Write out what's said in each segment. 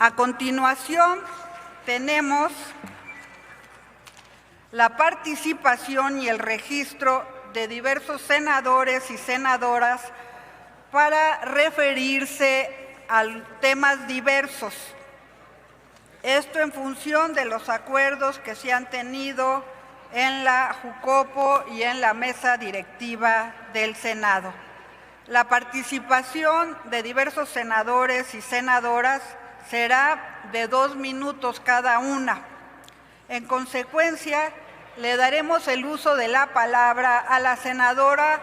A continuación, tenemos la participación y el registro de diversos senadores y senadoras para referirse a temas diversos. Esto en función de los acuerdos que se han tenido en la Jucopo y en la mesa directiva del Senado. La participación de diversos senadores y senadoras será de 2 minutos cada una. En consecuencia, le daremos el uso de la palabra a la senadora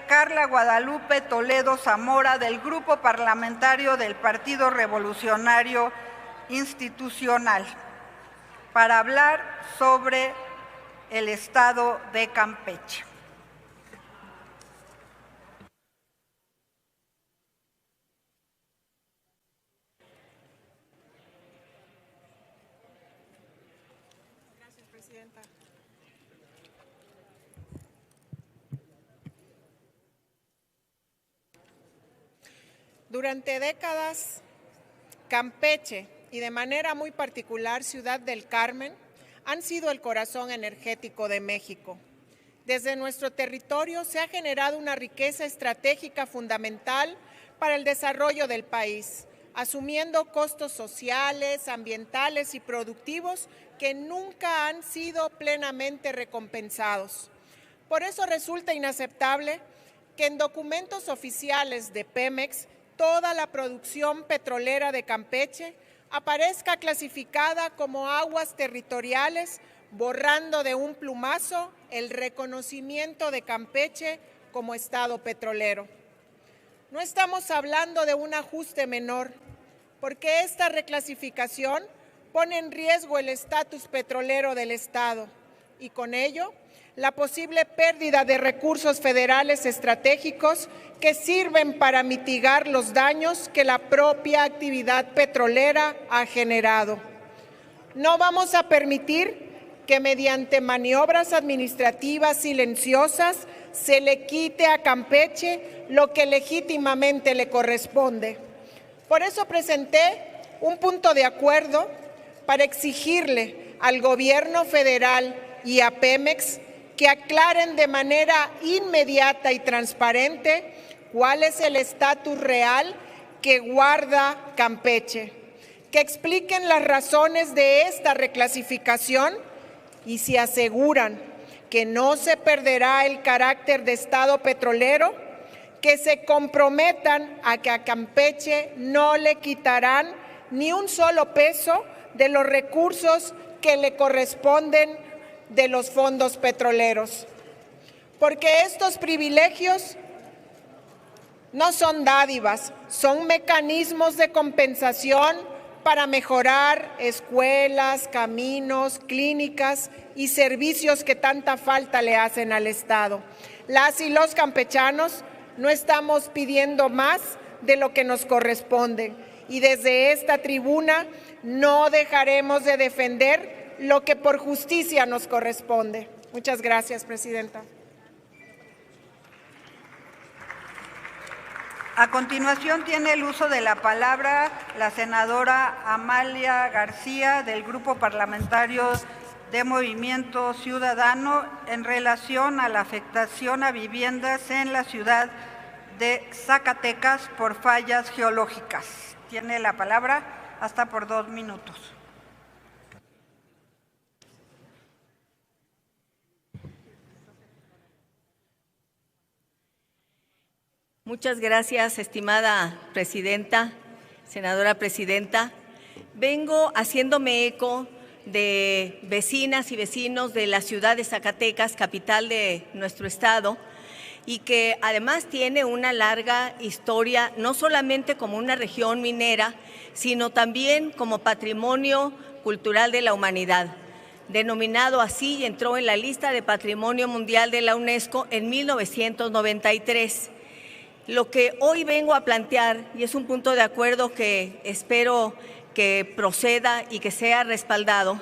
Carla Guadalupe Toledo Zamora del Grupo Parlamentario del Partido Revolucionario Institucional para hablar sobre el Estado de Campeche. Gracias, Presidenta. Durante décadas, Campeche y de manera muy particular Ciudad del Carmen han sido el corazón energético de México. Desde nuestro territorio se ha generado una riqueza estratégica fundamental para el desarrollo del país, asumiendo costos sociales, ambientales y productivos que nunca han sido plenamente recompensados. Por eso resulta inaceptable que en documentos oficiales de Pemex toda la producción petrolera de Campeche aparezca clasificada como aguas territoriales, borrando de un plumazo el reconocimiento de Campeche como estado petrolero. No estamos hablando de un ajuste menor, porque esta reclasificación pone en riesgo el estatus petrolero del estado y con ello la posible pérdida de recursos federales estratégicos que sirven para mitigar los daños que la propia actividad petrolera ha generado. No vamos a permitir que mediante maniobras administrativas silenciosas se le quite a Campeche lo que legítimamente le corresponde. Por eso presenté un punto de acuerdo para exigirle al Gobierno federal y a Pemex que aclaren de manera inmediata y transparente cuál es el estatus real que guarda Campeche, que expliquen las razones de esta reclasificación y si aseguran que no se perderá el carácter de estado petrolero, que se comprometan a que a Campeche no le quitarán ni un solo peso de los recursos que le corresponden de los fondos petroleros, porque estos privilegios no son dádivas, son mecanismos de compensación para mejorar escuelas, caminos, clínicas y servicios que tanta falta le hacen al Estado. Las y los campechanos no estamos pidiendo más de lo que nos corresponde y desde esta tribuna no dejaremos de defender lo que por justicia nos corresponde. Muchas gracias, Presidenta. A continuación tiene el uso de la palabra la senadora Amalia García del Grupo Parlamentario de Movimiento Ciudadano en relación a la afectación a viviendas en la ciudad de Zacatecas por fallas geológicas. Tiene la palabra hasta por 2 minutos. Muchas gracias, estimada presidenta, senadora presidenta. Vengo haciéndome eco de vecinas y vecinos de la ciudad de Zacatecas, capital de nuestro estado, y que además tiene una larga historia, no solamente como una región minera, sino también como patrimonio cultural de la humanidad. Denominado así y entró en la lista de Patrimonio Mundial de la UNESCO en 1993. Lo que hoy vengo a plantear, y es un punto de acuerdo que espero que proceda y que sea respaldado,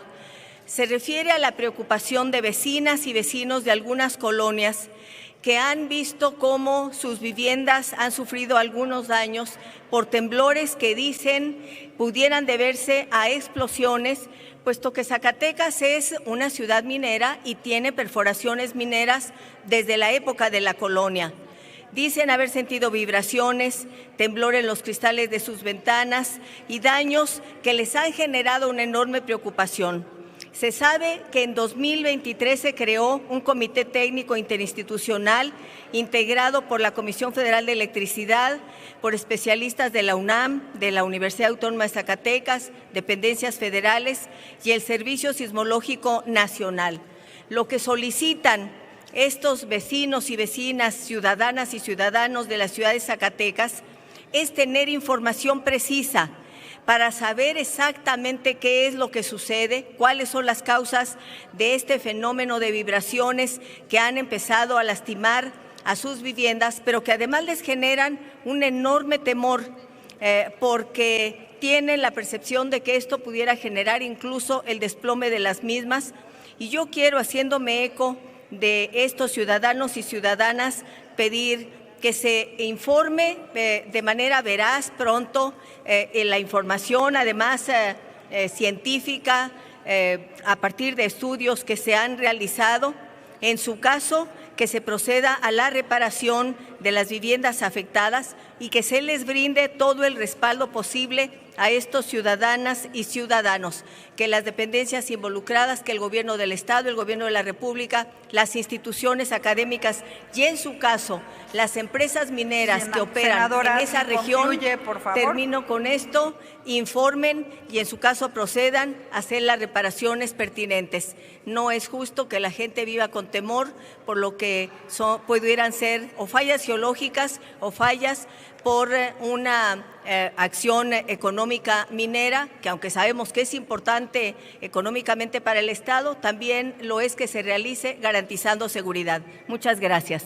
se refiere a la preocupación de vecinas y vecinos de algunas colonias que han visto cómo sus viviendas han sufrido algunos daños por temblores que dicen pudieran deberse a explosiones, puesto que Zacatecas es una ciudad minera y tiene perforaciones mineras desde la época de la colonia. Dicen haber sentido vibraciones, temblor en los cristales de sus ventanas y daños que les han generado una enorme preocupación. Se sabe que en 2023 se creó un comité técnico interinstitucional integrado por la Comisión Federal de Electricidad, por especialistas de la UNAM, de la Universidad Autónoma de Zacatecas, dependencias federales y el Servicio Sismológico Nacional. Lo que solicitan estos vecinos y vecinas, ciudadanas y ciudadanos de la ciudad de Zacatecas es tener información precisa para saber exactamente qué es lo que sucede, cuáles son las causas de este fenómeno de vibraciones que han empezado a lastimar a sus viviendas, pero que además les generan un enorme temor porque tienen la percepción de que esto pudiera generar incluso el desplome de las mismas. Y yo quiero, haciéndome eco de estos ciudadanos y ciudadanas, pedir que se informe de manera veraz, pronto, la información, además científica, a partir de estudios que se han realizado. En su caso, que se proceda a la reparación de las viviendas afectadas y que se les brinde todo el respaldo posible a estos ciudadanas y ciudadanos, que las dependencias involucradas, que el Gobierno del Estado, el Gobierno de la República, las instituciones académicas y, en su caso, las empresas mineras que operan en esa región, termino con esto, informen y, en su caso, procedan a hacer las reparaciones pertinentes. No es justo que la gente viva con temor por lo que pudieran ser o fallas geológicas o fallas por una acción económica minera, que aunque sabemos que es importante económicamente para el Estado, también lo es que se realice garantizando seguridad. Muchas gracias.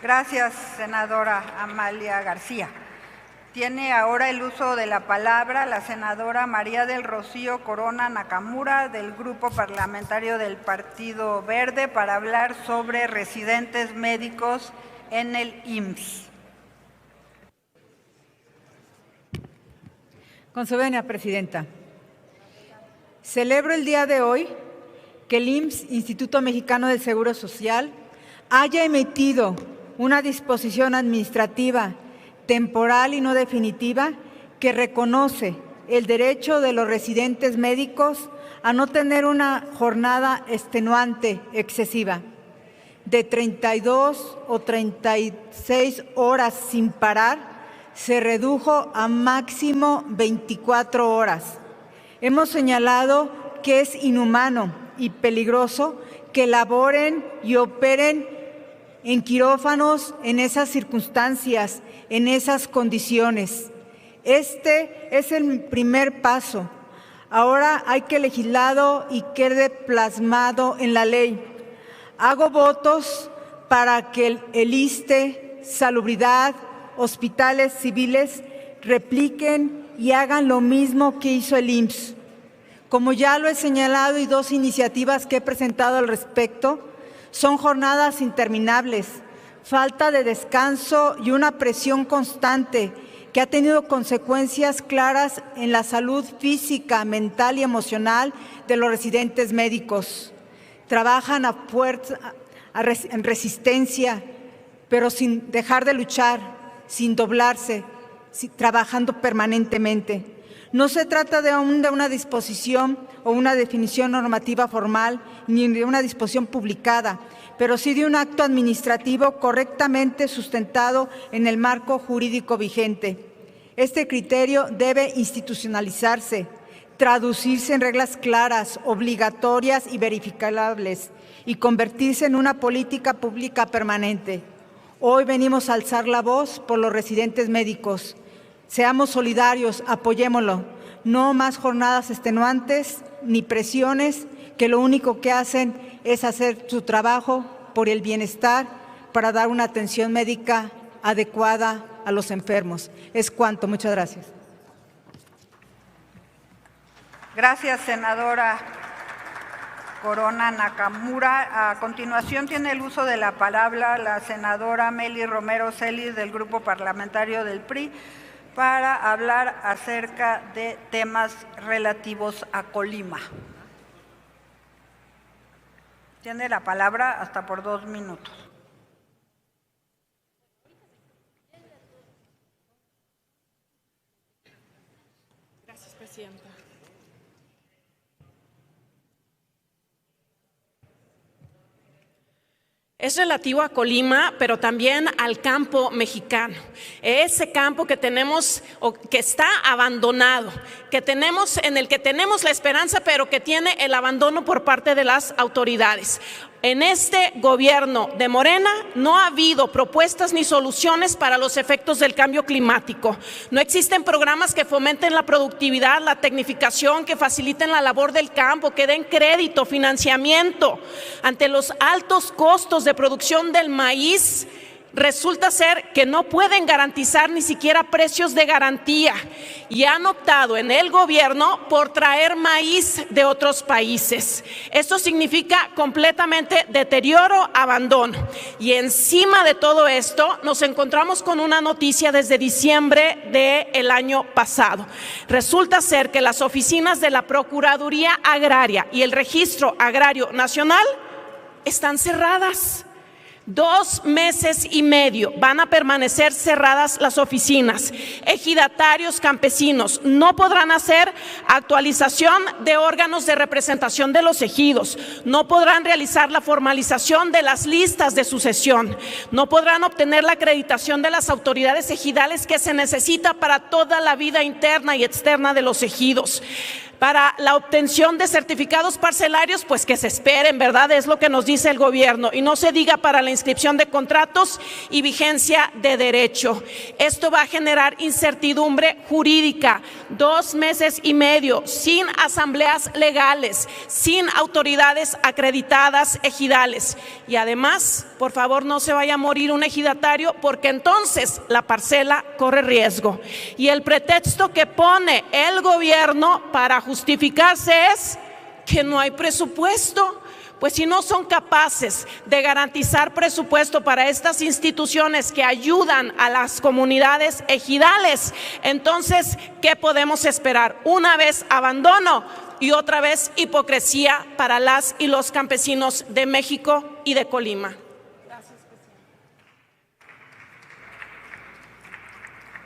Gracias, senadora Amalia García. Tiene ahora el uso de la palabra la senadora María del Rocío Corona Nakamura, del Grupo Parlamentario del Partido Verde, para hablar sobre residentes médicos en el IMSS. Con su venia, Presidenta. Celebro el día de hoy que el IMSS, Instituto Mexicano del Seguro Social, haya emitido una disposición administrativa temporal y no definitiva que reconoce el derecho de los residentes médicos a no tener una jornada extenuante excesiva de 32 o 36 horas sin parar. Se redujo a máximo 24 horas. Hemos señalado que es inhumano y peligroso que laboren y operen en quirófanos en esas circunstancias, en esas condiciones. Este es el primer paso. Ahora hay que legislarlo y quede plasmado en la ley. Hago votos para que el ISSSTE, Salubridad, hospitales civiles repliquen y hagan lo mismo que hizo el IMSS. Como ya lo he señalado y dos iniciativas que he presentado al respecto, son jornadas interminables, falta de descanso y una presión constante que ha tenido consecuencias claras en la salud física, mental y emocional de los residentes médicos. Trabajan en resistencia, pero sin dejar de luchar, sin doblarse, trabajando permanentemente. No se trata de una disposición o una definición normativa formal, ni de una disposición publicada, pero sí de un acto administrativo correctamente sustentado en el marco jurídico vigente. Este criterio debe institucionalizarse, traducirse en reglas claras, obligatorias y verificables, y convertirse en una política pública permanente. Hoy venimos a alzar la voz por los residentes médicos. Seamos solidarios, apoyémoslo. No más jornadas extenuantes ni presiones que lo único que hacen es hacer su trabajo por el bienestar, para dar una atención médica adecuada a los enfermos. Es cuanto. Muchas gracias. Gracias, senadora Corona Nakamura. A continuación tiene el uso de la palabra la senadora Mely Romero Celis del Grupo Parlamentario del PRI para hablar acerca de temas relativos a Colima. Tiene la palabra hasta por 2 minutos. Gracias, presidenta. Es relativo a Colima, pero también al campo mexicano. Ese campo que tenemos, o que está abandonado, en el que tenemos la esperanza, pero que tiene el abandono por parte de las autoridades. En este gobierno de Morena no ha habido propuestas ni soluciones para los efectos del cambio climático. No existen programas que fomenten la productividad, la tecnificación, que faciliten la labor del campo, que den crédito, financiamiento. Ante los altos costos de producción del maíz, resulta ser que no pueden garantizar ni siquiera precios de garantía y han optado en el gobierno por traer maíz de otros países. Esto significa completamente deterioro, abandono. Y encima de todo esto nos encontramos con una noticia desde diciembre del año pasado. Resulta ser que las oficinas de la Procuraduría Agraria y el Registro Agrario Nacional están cerradas. 2 meses y medio van a permanecer cerradas las oficinas. Ejidatarios campesinos no podrán hacer actualización de órganos de representación de los ejidos, no podrán realizar la formalización de las listas de sucesión, no podrán obtener la acreditación de las autoridades ejidales que se necesita para toda la vida interna y externa de los ejidos. Para la obtención de certificados parcelarios, pues que se esperen, ¿verdad? Es lo que nos dice el gobierno. Y no se diga para la inscripción de contratos y vigencia de derecho. Esto va a generar incertidumbre jurídica. 2 meses y medio sin asambleas legales, sin autoridades acreditadas ejidales. Y además, por favor, no se vaya a morir un ejidatario, porque entonces la parcela corre riesgo. Y el pretexto que pone el gobierno para justificarse es que no hay presupuesto. Pues si no son capaces de garantizar presupuesto para estas instituciones que ayudan a las comunidades ejidales, entonces, ¿qué podemos esperar? Una vez abandono y otra vez hipocresía para las y los campesinos de México y de Colima.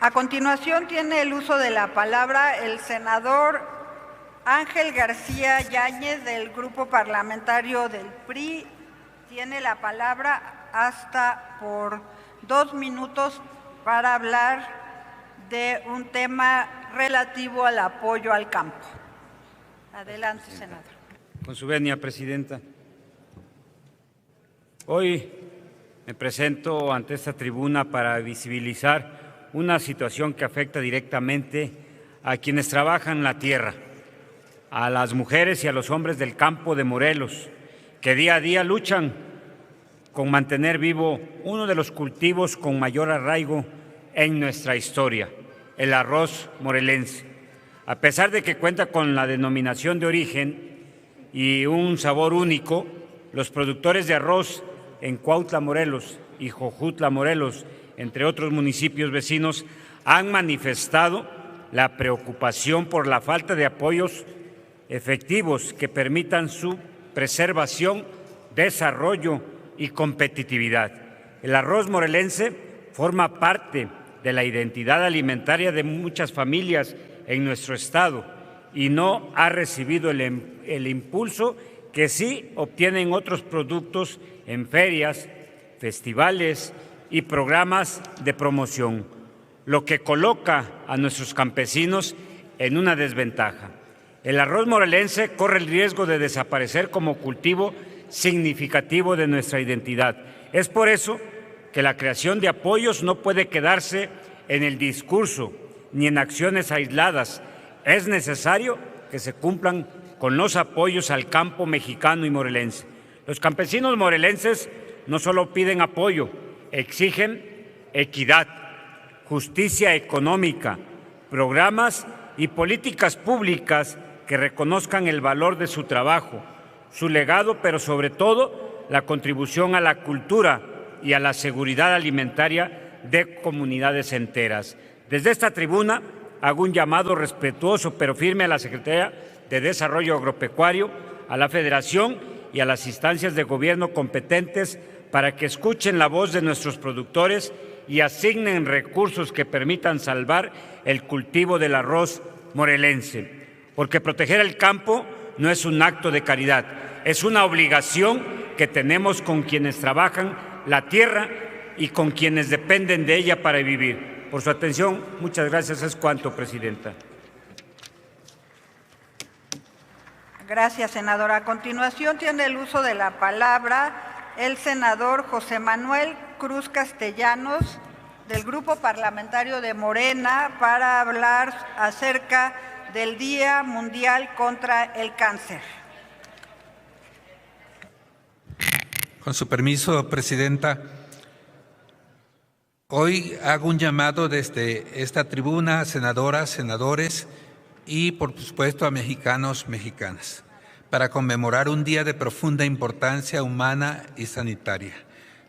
A continuación tiene el uso de la palabra el senador Ángel García Yáñez del Grupo Parlamentario del PRI. Tiene la palabra hasta por 2 minutos para hablar de un tema relativo al apoyo al campo. Adelante, senador. Con su venia, presidenta. Hoy me presento ante esta tribuna para visibilizar una situación que afecta directamente a quienes trabajan la tierra, a las mujeres y a los hombres del campo de Morelos, que día a día luchan con mantener vivo uno de los cultivos con mayor arraigo en nuestra historia, el arroz morelense. A pesar de que cuenta con la denominación de origen y un sabor único, los productores de arroz en Cuautla, Morelos y Jojutla, Morelos, entre otros municipios vecinos, han manifestado la preocupación por la falta de apoyos efectivos que permitan su preservación, desarrollo y competitividad. El arroz morelense forma parte de la identidad alimentaria de muchas familias en nuestro estado y no ha recibido el impulso que sí obtienen otros productos en ferias, festivales y programas de promoción, lo que coloca a nuestros campesinos en una desventaja. El arroz morelense corre el riesgo de desaparecer como cultivo significativo de nuestra identidad. Es por eso que la creación de apoyos no puede quedarse en el discurso ni en acciones aisladas. Es necesario que se cumplan con los apoyos al campo mexicano y morelense. Los campesinos morelenses no solo piden apoyo, exigen equidad, justicia económica, programas y políticas públicas que reconozcan el valor de su trabajo, su legado, pero sobre todo la contribución a la cultura y a la seguridad alimentaria de comunidades enteras. Desde esta tribuna hago un llamado respetuoso pero firme a la Secretaría de Desarrollo Agropecuario, a la Federación y a las instancias de gobierno competentes para que escuchen la voz de nuestros productores y asignen recursos que permitan salvar el cultivo del arroz morelense. Porque proteger el campo no es un acto de caridad, es una obligación que tenemos con quienes trabajan la tierra y con quienes dependen de ella para vivir. Por su atención, muchas gracias. Es cuanto, Presidenta. Gracias, senadora. A continuación tiene el uso de la palabra el senador José Manuel Cruz Castellanos, del Grupo Parlamentario de Morena, para hablar acerca del Día Mundial contra el Cáncer. Con su permiso, Presidenta, hoy hago un llamado desde esta tribuna a senadoras, senadores y, por supuesto, a mexicanos, mexicanas, para conmemorar un día de profunda importancia humana y sanitaria,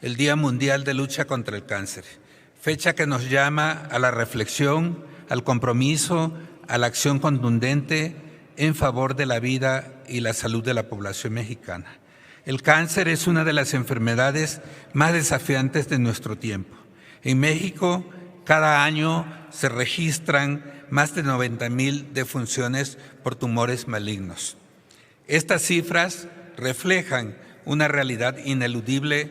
el Día Mundial de Lucha contra el Cáncer, fecha que nos llama a la reflexión, al compromiso, a la acción contundente en favor de la vida y la salud de la población mexicana. El cáncer es una de las enfermedades más desafiantes de nuestro tiempo. En México, cada año se registran más de 90,000 defunciones por tumores malignos. Estas cifras reflejan una realidad ineludible.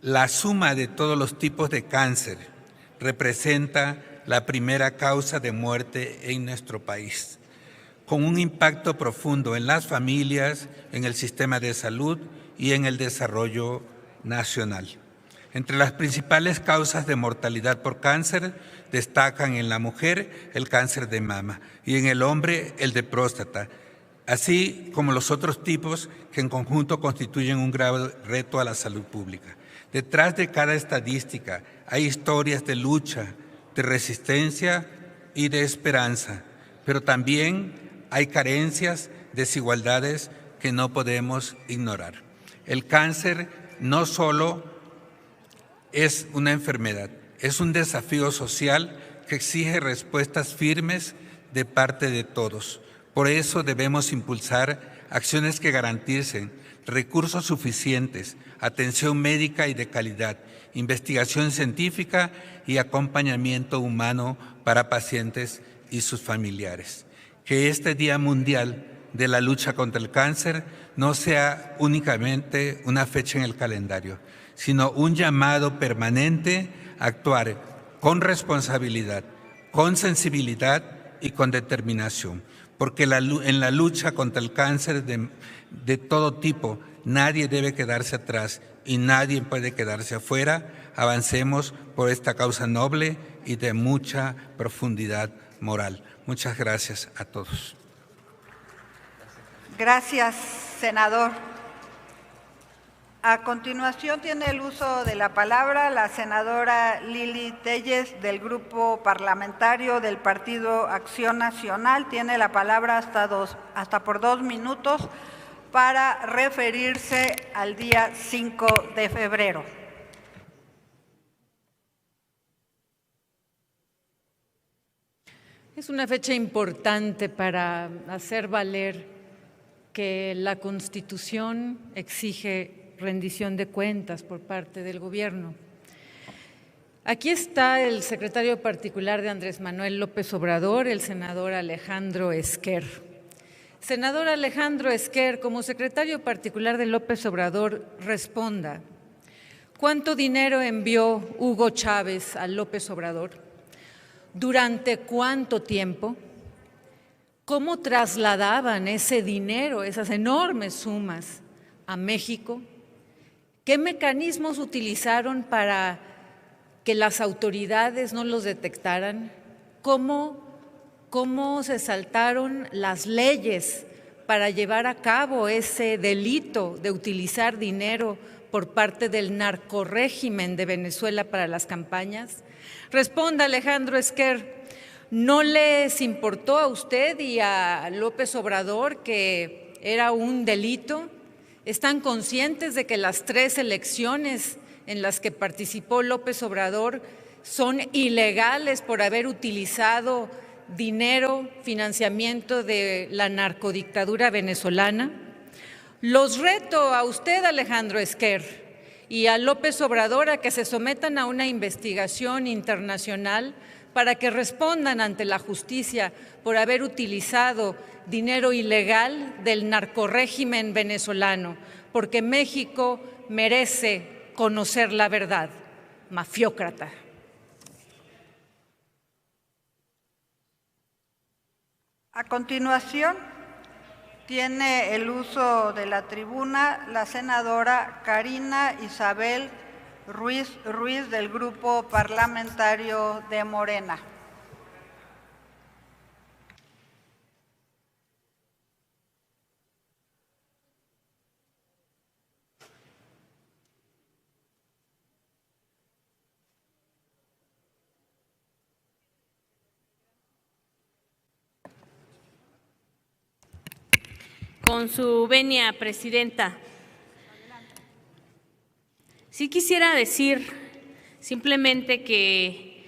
La suma de todos los tipos de cáncer representa la primera causa de muerte en nuestro país, con un impacto profundo en las familias, en el sistema de salud y en el desarrollo nacional. Entre las principales causas de mortalidad por cáncer destacan en la mujer el cáncer de mama y en el hombre el de próstata, así como los otros tipos que en conjunto constituyen un grave reto a la salud pública. Detrás de cada estadística hay historias de lucha, de resistencia y de esperanza, pero también hay carencias, desigualdades que no podemos ignorar. El cáncer no solo es una enfermedad, es un desafío social que exige respuestas firmes de parte de todos. Por eso debemos impulsar acciones que garanticen recursos suficientes, atención médica y de calidad, investigación científica y acompañamiento humano para pacientes y sus familiares. Que este Día Mundial de la Lucha contra el Cáncer no sea únicamente una fecha en el calendario, sino un llamado permanente a actuar con responsabilidad, con sensibilidad y con determinación, porque en la lucha contra el cáncer de todo tipo nadie debe quedarse atrás y nadie puede quedarse afuera. Avancemos por esta causa noble y de mucha profundidad moral. Muchas gracias a todos. Gracias, senador. A continuación tiene el uso de la palabra la senadora Lili Telles, del Grupo Parlamentario del Partido Acción Nacional. Tiene la palabra hasta por 2 minutos para referirse al día 5 de febrero. Es una fecha importante para hacer valer que la Constitución exige rendición de cuentas por parte del Gobierno. Aquí está el secretario particular de Andrés Manuel López Obrador, el senador Alejandro Esquer. Senador Alejandro Esquer, como secretario particular de López Obrador, responda. ¿Cuánto dinero envió Hugo Chávez a López Obrador? ¿Durante cuánto tiempo? ¿Cómo trasladaban ese dinero, esas enormes sumas, a México? ¿Qué mecanismos utilizaron para que las autoridades no los detectaran? ¿Cómo se saltaron las leyes para llevar a cabo ese delito de utilizar dinero por parte del narcorrégimen de Venezuela para las campañas? Responda, Alejandro Esquer, ¿no les importó a usted y a López Obrador que era un delito? ¿Están conscientes de que las 3 elecciones en las que participó López Obrador son ilegales por haber utilizado dinero, financiamiento de la narcodictadura venezolana? Los reto a usted, Alejandro Esquer, y a López Obrador a que se sometan a una investigación internacional para que respondan ante la justicia por haber utilizado dinero ilegal del narcorrégimen venezolano, porque México merece conocer la verdad. Mafiócrata. A continuación, tiene el uso de la tribuna la senadora Karina Isabel Ruiz del Grupo Parlamentario de Morena. Con su venia, presidenta. Sí quisiera decir simplemente que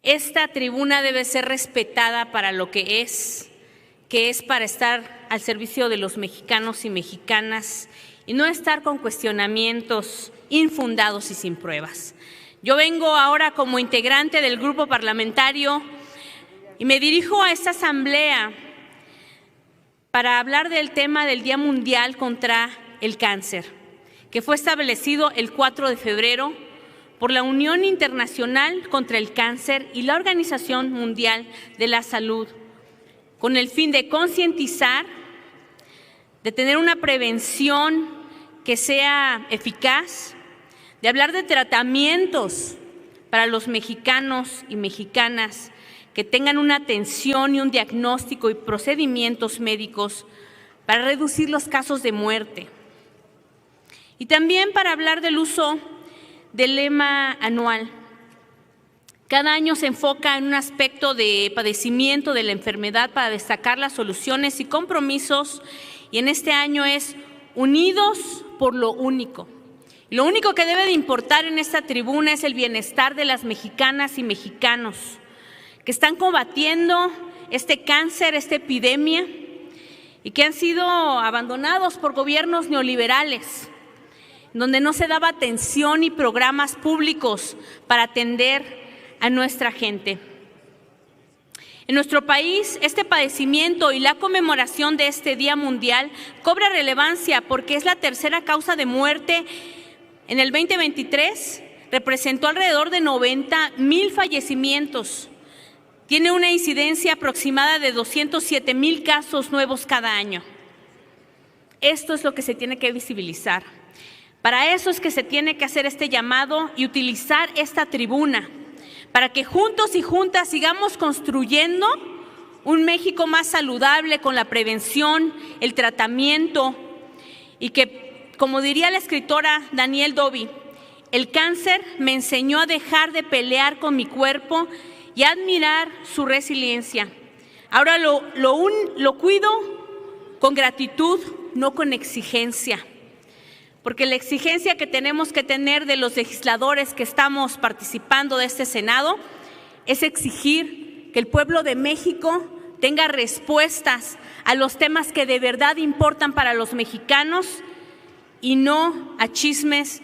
esta tribuna debe ser respetada para lo que es para estar al servicio de los mexicanos y mexicanas y no estar con cuestionamientos infundados y sin pruebas. Yo vengo ahora como integrante del grupo parlamentario y me dirijo a esta asamblea para hablar del tema del Día Mundial contra el Cáncer, que fue establecido el 4 de febrero por la Unión Internacional contra el Cáncer y la Organización Mundial de la Salud, con el fin de concientizar, de tener una prevención que sea eficaz, de hablar de tratamientos para los mexicanos y mexicanas que tengan una atención y un diagnóstico y procedimientos médicos para reducir los casos de muerte. Y también para hablar del uso del lema anual. Cada año se enfoca en un aspecto de padecimiento de la enfermedad para destacar las soluciones y compromisos, y en este año es Unidos por lo único. Lo único que debe de importar en esta tribuna es el bienestar de las mexicanas y mexicanos que están combatiendo este cáncer, esta epidemia, y que han sido abandonados por gobiernos neoliberales, donde no se daba atención y programas públicos para atender a nuestra gente. En nuestro país, este padecimiento y la conmemoración de este Día Mundial cobra relevancia porque es la tercera causa de muerte. En el 2023 representó alrededor de 90,000 fallecimientos. Tiene una incidencia aproximada de 207,000 casos nuevos cada año. Esto es lo que se tiene que visibilizar. Para eso es que se tiene que hacer este llamado y utilizar esta tribuna, para que juntos y juntas sigamos construyendo un México más saludable con la prevención, el tratamiento y que, como diría la escritora Danielle Doby, el cáncer me enseñó a dejar de pelear con mi cuerpo y admirar su resiliencia. Ahora lo cuido con gratitud, no con exigencia, porque la exigencia que tenemos que tener de los legisladores que estamos participando de este Senado es exigir que el pueblo de México tenga respuestas a los temas que de verdad importan para los mexicanos y no a chismes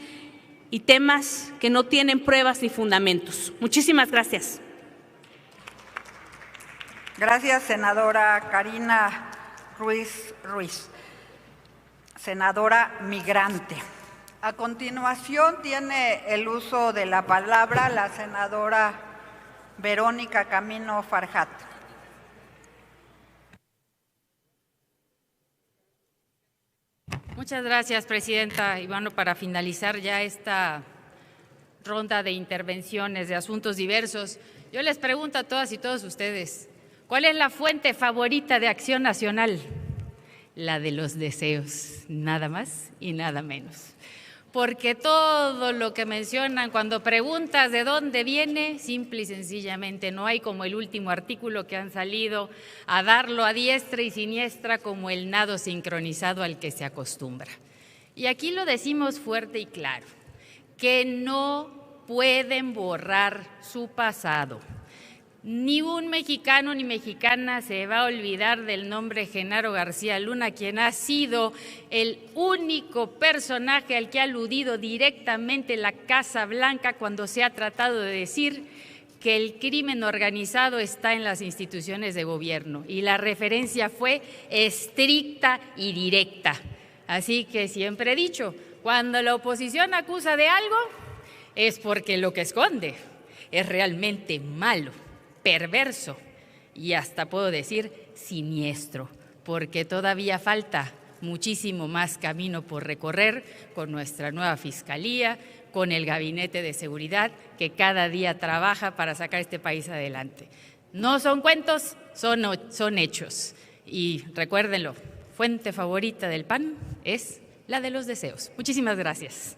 y temas que no tienen pruebas ni fundamentos. Muchísimas gracias. Gracias, senadora Karina Ruiz. Senadora migrante. A continuación tiene el uso de la palabra la senadora Verónica Camino Farjat. Muchas gracias, presidenta. Y bueno, para finalizar ya esta ronda de intervenciones de asuntos diversos, yo les pregunto a todas y todos ustedes, ¿cuál es la fuente favorita de Acción Nacional? La de los deseos, nada más y nada menos. porque todo lo que mencionan cuando preguntas de dónde viene, simple y sencillamente no hay, como el último artículo que han salido a darlo a diestra y siniestra como el nado sincronizado al que se acostumbra. Y aquí lo decimos fuerte y claro, que no pueden borrar su pasado. Ni un mexicano ni mexicana se va a olvidar del nombre Genaro García Luna, quien ha sido el único personaje al que ha aludido directamente la Casa Blanca cuando se ha tratado de decir que el crimen organizado está en las instituciones de gobierno. Y la referencia fue estricta y directa. Así que siempre he dicho, cuando la oposición acusa de algo, es porque lo que esconde es realmente malo, perverso y hasta puedo decir siniestro, porque todavía falta muchísimo más camino por recorrer con nuestra nueva Fiscalía, con el Gabinete de Seguridad que cada día trabaja para sacar este país adelante. No son cuentos, son hechos. Y recuérdenlo, fuente favorita del PAN es la de los deseos. Muchísimas gracias.